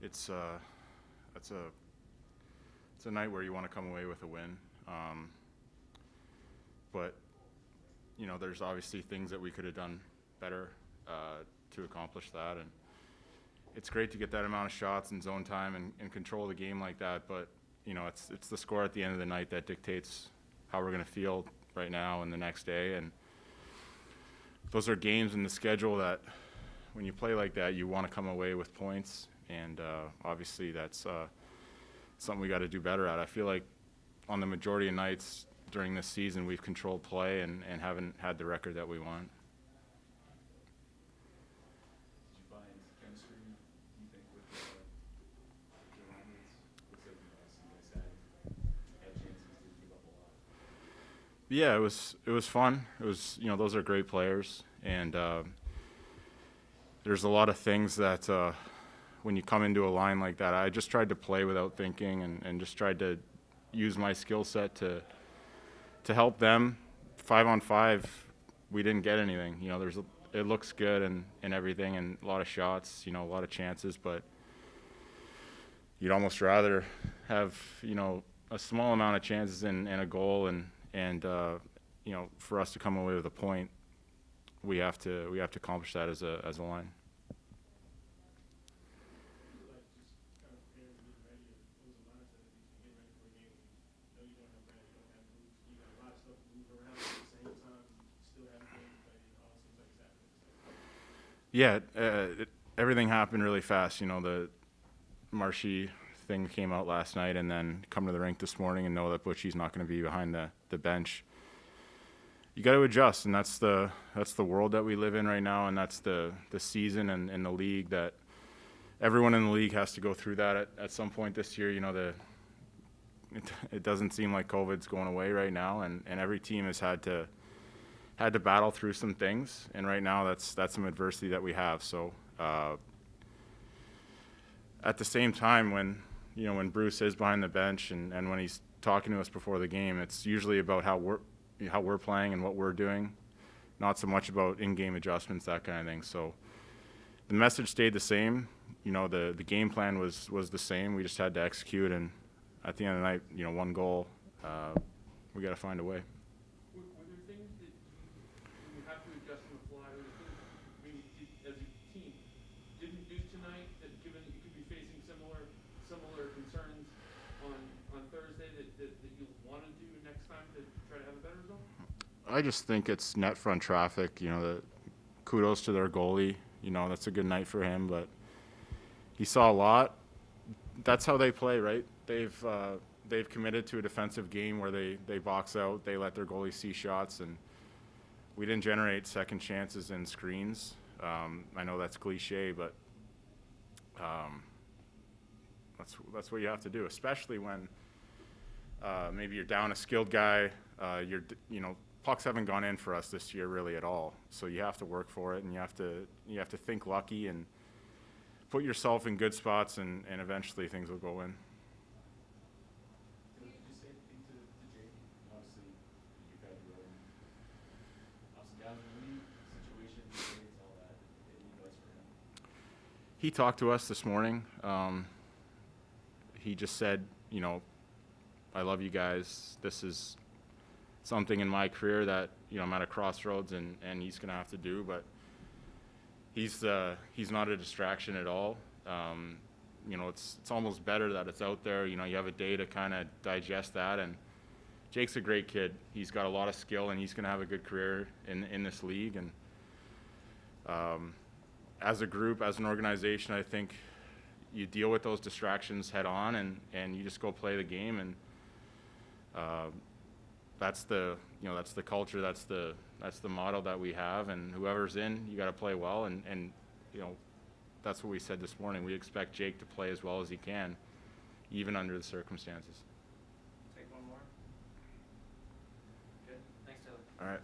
it's a night where you want to come away with a win. But there's obviously things that we could have done better to accomplish that, and it's great to get that amount of shots in zone time and control the game like that. But it's the score at the end of the night that dictates how we're going to feel right now and the next day. And those are games in the schedule that, when you play like that, you want to come away with points. And obviously, that's something we got to do better at. I feel like on the majority of nights during this season, we've controlled play and haven't had the record that we want. Did you find chemistry, you think, with your linemates? Looks like you guys had chances to give up a lot. Yeah, it was fun. It was, those are great players, and there's a lot of things that when you come into a line like that, I just tried to play without thinking and just tried to use my skill set to help them. 5-on-5, we didn't get anything. It looks good and everything, and a lot of shots, a lot of chances, but you'd almost rather have, a small amount of chances and a goal, and for us to come away with a point, we have to accomplish that as a line. Yeah, everything happened really fast. The Marshy thing came out last night, and then come to the rink this morning and know that Butchie's not going to be behind the bench. You got to adjust, and that's the world that we live in right now, and that's the season and the league that everyone in the league has to go through that at some point this year. It doesn't seem like COVID's going away right now, and every team has had to battle through some things, and right now that's some adversity that we have. So at the same time, when Bruce is behind the bench and when he's talking to us before the game, it's usually about how we're playing and what we're doing, not so much about in-game adjustments, that kind of thing. So the message stayed the same. The game plan was the same. We just had to execute, and at the end of the night, one goal. We got to find a way. Were there things that you have to adjust on the fly, or things as a team didn't do tonight, that given that you could be facing similar concerns on Thursday, that you want to do next time to try to have a better result? I just think it's net front traffic. Kudos to their goalie. That's a good night for him, but he saw a lot. That's how they play, right? They've committed to a defensive game where they box out, they let their goalie see shots, and we didn't generate second chances and screens. I know that's cliche, but that's what you have to do, especially when maybe you're down a skilled guy. Pucks haven't gone in for us this year really at all, so you have to work for it, and you have to think lucky and put yourself in good spots, and eventually things will go in. Did you say anything to Jake? Obviously, you've had your own ups and downs. Any situation, all that, any advice for him? He talked to us this morning. He just said, I love you guys. This is something in my career that I'm at a crossroads, and he's going to have to do, but he's not a distraction at all. It's almost better that it's out there. You have a day to kind of digest that, and Jake's a great kid. He's got a lot of skill, and he's going to have a good career in this league. And as a group, as an organization, I think you deal with those distractions head on, and you just go play the game. And that's the culture, that's the model that we have. And whoever's in, you got to play well. And that's what we said this morning. We expect Jake to play as well as he can, even under the circumstances. Take one more. Good. Thanks, Taylor. All right.